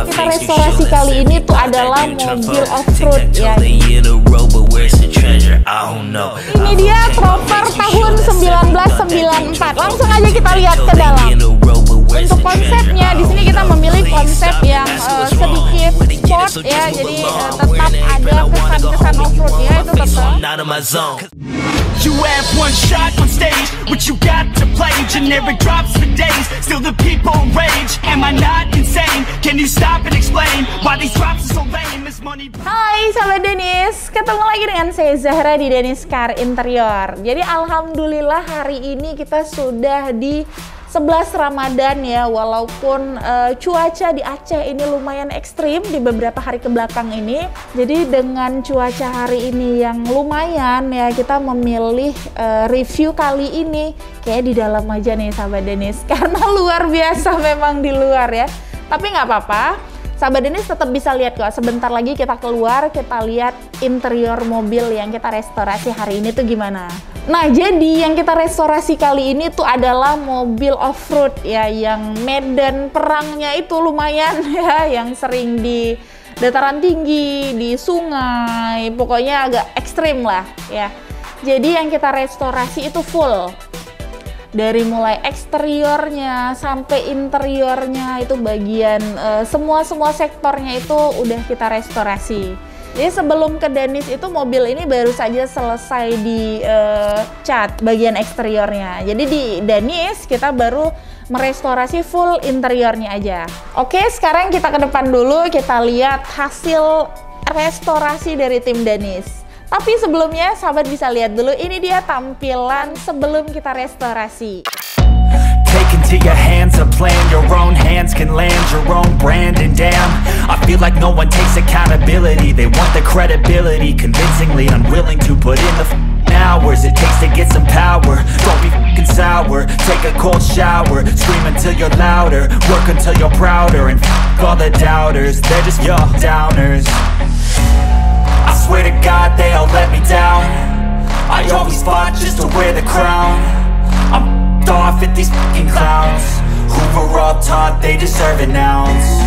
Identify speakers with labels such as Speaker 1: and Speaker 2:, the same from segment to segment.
Speaker 1: kita restorasi kali ini tuh adalah mobil off-road ya. Ini dia Troper tahun 1994. Langsung aja kita lihat ke dalam. Untuk konsepnya di sini kita memilih konsep yang sedikit sport ya, jadi tetap ada kesan-kesan off-roadnya itu tetap.
Speaker 2: You have one shot on stage, what you got to play? Generic drops for days, still the people rage. Am I not insane? Can you stop and explain why these drops are so lame? This money.
Speaker 1: Hai Sobat Denis, ketemu lagi dengan saya Zahra di Denis Car Interior. Jadi alhamdulillah hari ini kita sudah di 11 Ramadan ya, walaupun cuaca di Aceh ini lumayan ekstrim di beberapa hari kebelakang ini. Jadi dengan cuaca hari ini yang lumayan ya, kita memilih review kali ini kayak di dalam aja nih Sahabat Denis, karena luar biasa memang di luar ya. Tapi nggak apa-apa, Sahabat Denis tetap bisa lihat kok. Sebentar lagi kita keluar, kita lihat interior mobil yang kita restorasi hari ini tuh gimana. Nah, jadi yang kita restorasi kali ini tuh adalah mobil off-road ya, yang medan perangnya itu lumayan ya, yang sering di dataran tinggi, di sungai, pokoknya agak ekstrim lah ya. Jadi yang kita restorasi itu full. Dari mulai eksteriornya sampai interiornya itu bagian semua sektornya itu udah kita restorasi. Jadi sebelum ke Denis itu mobil ini baru saja selesai di cat bagian eksteriornya. Jadi di Denis kita baru merestorasi full interiornya aja. Oke, sekarang kita ke depan dulu, kita lihat hasil restorasi dari tim Denis. Tapi sebelumnya sahabat bisa lihat dulu, ini dia tampilan sebelum kita restorasi.
Speaker 2: Take into your hands a plan, your own hands can land your own brand. And damn, I feel like no one takes accountability. They want the credibility, convincingly unwilling to put in the hours it takes to get some power. Don't be fucking sour, take a cold shower, scream until you're louder, work until you're prouder. And all the doubters, they're just your downers. I swear to God they all let me down. I always fought just to wear the crown. I'm off at these fucking clowns who were all taught they deserve an ounce.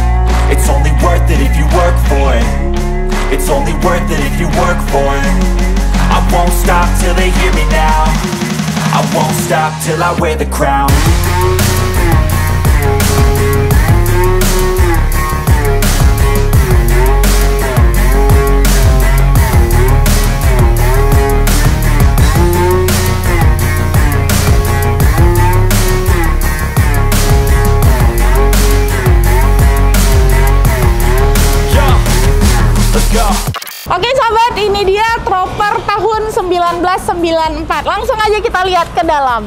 Speaker 2: It's only worth it if you work for it. It's only worth it if you work for it. I won't stop till they hear me now. I won't stop till I wear the crown.
Speaker 1: Oke sahabat, ini dia Troper tahun 1994. Langsung aja kita lihat ke dalam.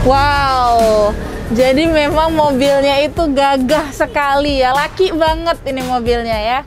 Speaker 1: Wow, jadi memang mobilnya itu gagah sekali ya, laki banget ini mobilnya ya.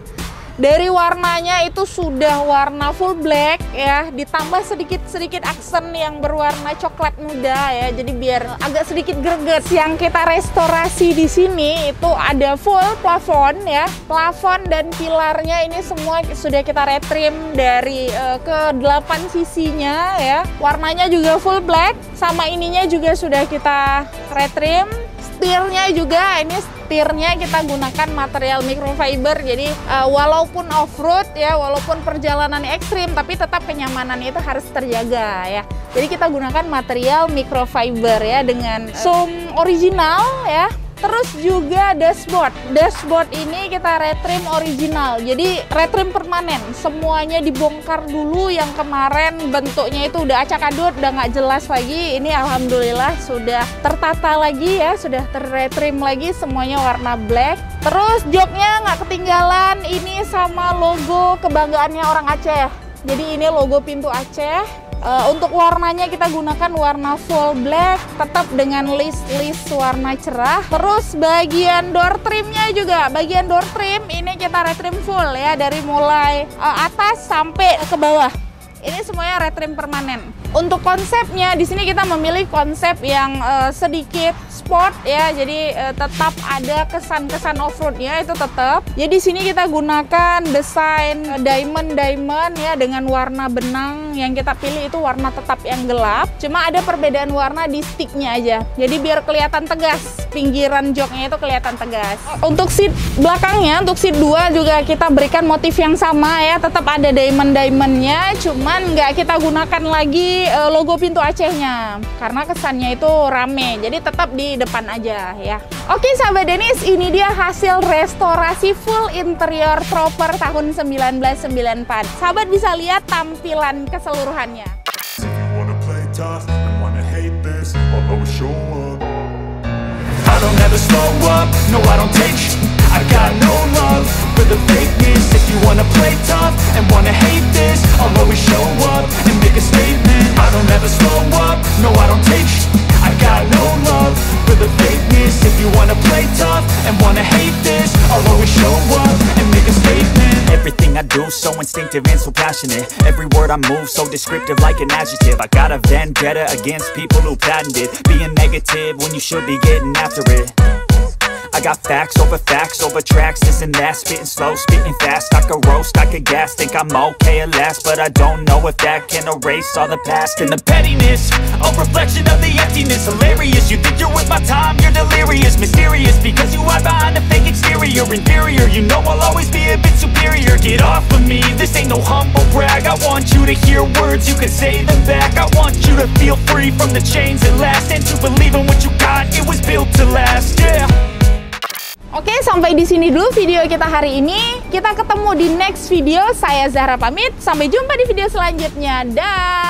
Speaker 1: Dari warnanya itu sudah warna full black ya, ditambah sedikit aksen yang berwarna coklat muda ya, jadi biar agak sedikit greget. Yang kita restorasi di sini itu ada full plafon ya, plafon dan pilarnya ini semua sudah kita retrim dari ke-8 sisinya ya. Warnanya juga full black, sama ininya juga sudah kita retrim. Setirnya juga, ini setirnya kita gunakan material microfiber, jadi walaupun off-road ya, walaupun perjalanan ekstrim, tapi tetap kenyamanan itu harus terjaga ya. Jadi kita gunakan material microfiber ya, dengan foam original ya. Terus juga dashboard. Dashboard ini kita retrim original, jadi retrim permanen. Semuanya dibongkar dulu, yang kemarin bentuknya itu udah acak-adut, udah nggak jelas lagi. Ini alhamdulillah sudah tertata lagi ya, sudah terretrim lagi, semuanya warna black. Terus joknya nggak ketinggalan, ini sama logo kebanggaannya orang Aceh. Jadi ini logo pintu Aceh. Untuk warnanya kita gunakan warna full black, tetap dengan list warna cerah. Terus bagian door trimnya juga, bagian door trim ini kita retrim full ya, dari mulai atas sampai ke bawah. Ini semuanya retrim permanen. Untuk konsepnya di sini kita memilih konsep yang sedikit sport ya, jadi tetap ada kesan-kesan off-roadnya itu tetap. Jadi di sini kita gunakan desain diamond ya dengan warna benang. Yang kita pilih itu warna tetap yang gelap. Cuma ada perbedaan warna di sticknya aja. Jadi biar kelihatan tegas, pinggiran joknya itu kelihatan tegas. Untuk seat belakangnya, untuk seat 2 juga kita berikan motif yang sama ya, tetap ada diamondnya. Cuman nggak kita gunakan lagi logo pintu Acehnya karena kesannya itu rame, jadi tetap di depan aja ya. Oke sahabat Denis, ini dia hasil restorasi full interior Trooper tahun 1994. Sahabat bisa lihat tampilan keseluruhannya.
Speaker 2: I don't ever slow up, no I don't take sh**. I got no love for the fakeness. If you wanna play tough and wanna hate this, I'll always show up and make a statement. I don't ever slow up, no I don't take sh**. I got no love for the fakeness. If you wanna play tough and wanna hate this, I'll always show up and make a statement. Everything I do so instinctive and so passionate. Every word I move so descriptive like an adjective. I got a vendetta against people who patented being negative when you should be getting after it. I got facts over tracks, this and that, spitting slow, spitting fast. I could roast, I could gas, think I'm okay at last, but I don't know if that can erase all the past. And the pettiness, a reflection of the emptiness. Hilarious, you think you're worth my time, you're delirious. Mysterious, because you hide behind a fake exterior. Inferior, you know I'll always be a bit superior. Get off of me, this ain't no humble brag. I want you to hear words, you can say them back. I want you to feel free from the chains that last, and to believe in what you got, it was built to last, yeah.
Speaker 1: Oke, sampai di sini dulu video kita hari ini. Kita ketemu di next video. Saya Zahra pamit. Sampai jumpa di video selanjutnya. Dah.